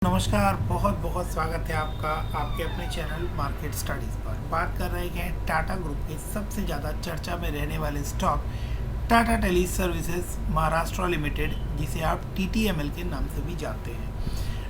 नमस्कार, बहुत बहुत स्वागत है आपका आपके अपने चैनल मार्केट स्टडीज़ पर। बात कर रहे हैं टाटा ग्रुप के सबसे ज़्यादा चर्चा में रहने वाले stock Tata teleservices Maharashtra limited, जिसे आप टीटीएमएल के नाम से भी जानते हैं।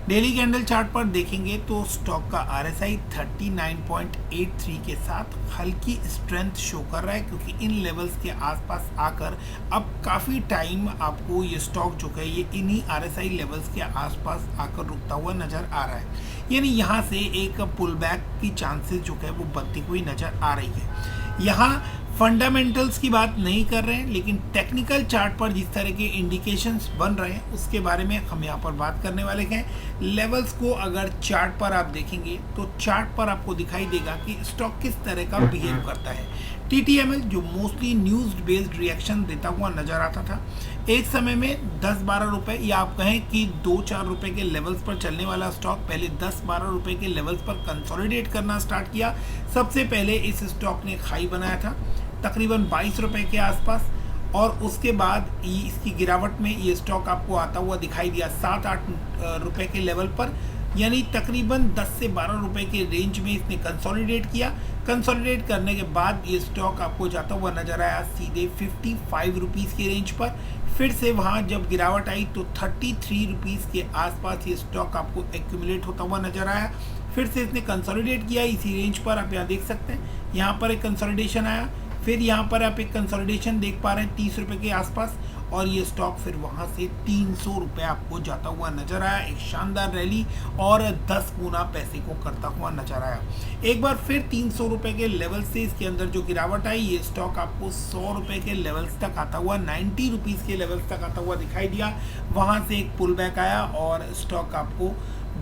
डेली कैंडल चार्ट पर देखेंगे तो स्टॉक का आरएसआई 39.83 के साथ हल्की स्ट्रेंथ शो कर रहा है, क्योंकि इन लेवल्स के आसपास आकर अब काफ़ी टाइम आपको ये स्टॉक जो है ये इन्हीं आरएसआई लेवल्स के आसपास आकर रुकता हुआ नज़र आ रहा है। यानी यहाँ से एक पुल बैक की चांसेस जो है वो बनती हुई नज़र आ रही है। यहाँ फंडामेंटल्स की बात नहीं कर रहे हैं, लेकिन टेक्निकल चार्ट पर जिस तरह के इंडिकेशंस बन रहे हैं उसके बारे में हम यहाँ पर बात करने वाले हैं। लेवल्स को अगर चार्ट पर आप देखेंगे तो चार्ट पर आपको दिखाई देगा कि स्टॉक किस तरह का बिहेव करता है। टीटीएमएल जो मोस्टली न्यूज़ बेस्ड रिएक्शन देता हुआ नजर आता था, एक समय में 10-12 रुपए या आप कहें कि 2-4 रुपए के लेवल्स पर चलने वाला स्टॉक पहले 10-12 रुपए के लेवल्स पर कंसोलिडेट करना स्टार्ट किया। सबसे पहले इस स्टॉक ने हाई बनाया था तकरीबन 22 रुपए के आसपास, और उसके बाद इसकी गिरावट में ये स्टॉक आपको आता हुआ दिखाई दिया 7-8 रुपए के लेवल पर, यानी तकरीबन 10 से 12 रुपए के रेंज में इसने कंसोलिडेट किया। कंसोलिडेट करने के बाद ये स्टॉक आपको जाता हुआ नजर आया सीधे 55 रुपीज़ के रेंज पर। फिर से वहाँ जब गिरावट आई तो 33 रुपीज़ के आसपास ये स्टॉक आपको एक्यूमुलेट होता हुआ नजर आया। फिर से इसने कंसोलिडेट किया इसी रेंज पर, आप यहाँ देख सकते हैं यहाँ पर एक कंसोलिडेशन आया। फिर यहाँ पर आप एक कंसोलिडेशन देख पा रहे हैं 30 रुपए के आसपास, और ये स्टॉक फिर वहाँ से 300 रुपये आपको जाता हुआ नजर आया। एक शानदार रैली और 10 गुना पैसे को करता हुआ नजर आया। एक बार फिर 300 रुपये के लेवल से इसके अंदर जो गिरावट आई, ये स्टॉक आपको 100 रुपये के लेवल्स तक आता हुआ 90 रुपीज़ के लेवल्स तक आता हुआ दिखाई दिया। वहाँ से एक पुल बैक आया और स्टॉक आपको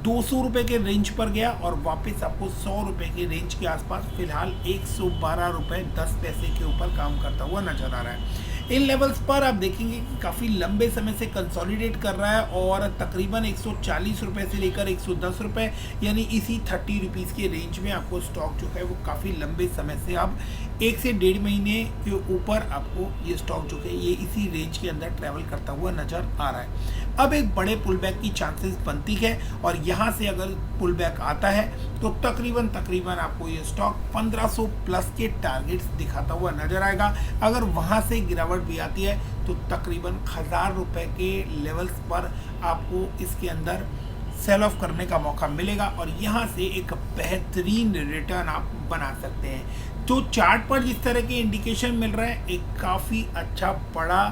200 रुपये के रेंज पर गया और वापस आपको 100 रुपये के रेंज के आसपास फिलहाल 112 रुपये 10 पैसे के ऊपर काम करता हुआ नजर आ रहा है। इन लेवल्स पर आप देखेंगे कि काफ़ी लंबे समय से कंसोलिडेट कर रहा है और तकरीबन 140 रुपये से लेकर 110 रुपये, यानी इसी 30 रुपीज़ के रेंज में आपको स्टॉक जो है वो काफ़ी लंबे समय से अब 1 से 1.5 महीने के ऊपर आपको ये स्टॉक जो है ये इसी रेंज के अंदर ट्रैवल करता हुआ नजर आ रहा है। अब एक बड़े पुल बैक की चांसेस बनती है, और यहाँ से अगर पुल बैक आता है तो तकरीबन आपको ये स्टॉक 1500 प्लस के टारगेट्स दिखाता हुआ नजर आएगा। अगर वहाँ से गिरावट भी आती है तो तकरीबन 1000 रुपये के लेवल्स पर आपको इसके अंदर सेल ऑफ करने का मौका मिलेगा, और यहाँ से एक बेहतरीन रिटर्न आप बना सकते हैं। तो चार्ट पर जिस तरह के इंडिकेशन मिल रहा है, एक काफ़ी अच्छा बड़ा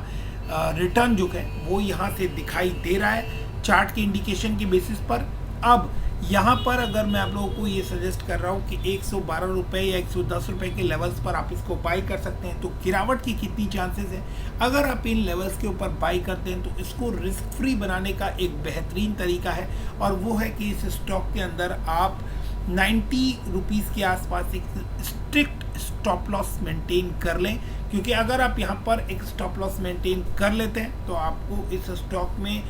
रिटर्न जो है वो यहाँ से दिखाई दे रहा है चार्ट के इंडिकेशन के बेसिस पर। अब यहाँ पर अगर मैं आप लोगों को ये सजेस्ट कर रहा हूँ कि 112 रुपये या 110 रुपये के लेवल्स पर आप इसको बाई कर सकते हैं, तो गिरावट की कितनी चांसेस है? अगर आप इन लेवल्स के ऊपर बाई करते हैं तो इसको रिस्क फ्री बनाने का एक बेहतरीन तरीका है, और वो है कि इस स्टॉक के अंदर आप 90 रुपीज़ के आसपास एक स्ट्रिक्ट स्टॉप लॉस मेंटेन कर लें, क्योंकि अगर आप यहाँ पर एक स्टॉप लॉस मेंटेन कर लेते हैं तो आपको इस स्टॉक में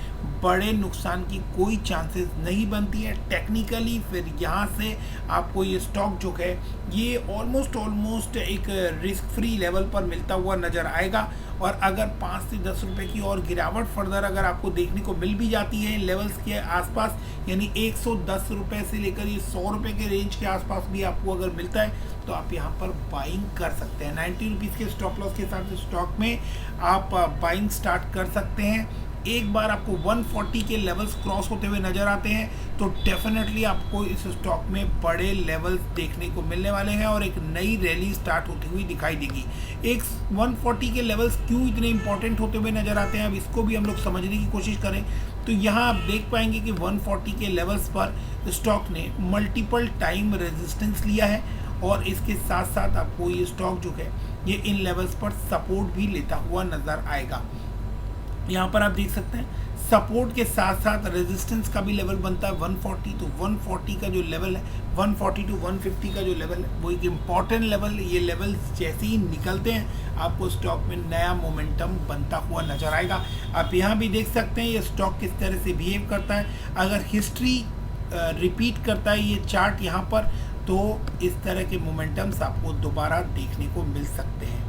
बड़े नुकसान की कोई चांसेस नहीं बनती है टेक्निकली। फिर यहाँ से आपको ये स्टॉक जो है ये ऑलमोस्ट एक रिस्क फ्री लेवल पर मिलता हुआ नज़र आएगा। और अगर 5 से 10 रुपये की और गिरावट फर्दर अगर आपको देखने को मिल भी जाती है लेवल्स के आसपास, यानी 110 रुपये से लेकर ये 100 रुपये के रेंज के आसपास भी आपको अगर मिलता है तो आप यहाँ पर बाइंग कर सकते हैं। 90 रुपीज़ के स्टॉप लॉस के साथ स्टॉक में आप बाइंग स्टार्ट कर सकते हैं। एक बार आपको 140 के लेवल्स क्रॉस होते हुए नजर आते हैं तो डेफिनेटली आपको इस स्टॉक में बड़े लेवल्स देखने को मिलने वाले हैं और एक नई रैली स्टार्ट होती हुई दिखाई देगी। एक 140 के लेवल्स क्यों इतने इंपॉर्टेंट होते हुए नजर आते हैं, अब इसको भी हम लोग समझने की कोशिश करें तो यहाँ आप देख पाएंगे कि 140 के लेवल्स पर स्टॉक ने मल्टीपल टाइम रेजिस्टेंस लिया है, और इसके साथ साथ आपको ये स्टॉक जो है ये इन लेवल्स पर सपोर्ट भी लेता हुआ नजर आएगा। यहाँ पर आप देख सकते हैं सपोर्ट के साथ साथ रेजिस्टेंस का भी लेवल बनता है 140। तो 140 का जो लेवल है 140 टू 150 का जो लेवल है वो एक इम्पॉर्टेंट लेवल है। ये लेवल जैसे ही निकलते हैं आपको स्टॉक में नया मोमेंटम बनता हुआ नजर आएगा। आप यहाँ भी देख सकते हैं ये स्टॉक किस तरह से बिहेव करता है। अगर हिस्ट्री रिपीट करता है ये चार्ट यहाँ पर, तो इस तरह के मोमेंटम्स आपको दोबारा देखने को मिल सकते हैं।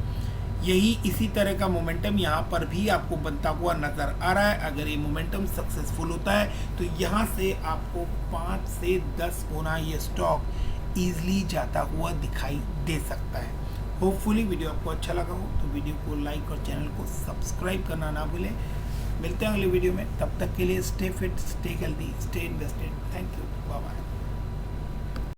यही इसी तरह का मोमेंटम यहाँ पर भी आपको बनता हुआ नज़र आ रहा है। अगर ये मोमेंटम सक्सेसफुल होता है तो यहाँ से आपको 5 से 10 गुना ये स्टॉक ईजिली जाता हुआ दिखाई दे सकता है। होपफुली वीडियो आपको अच्छा लगा हो तो वीडियो को लाइक और चैनल को सब्सक्राइब करना ना भूलें। मिलते हैं अगले वीडियो में, तब तक के लिए stay fit, stay healthy, stay invested. Thank you, bye bye.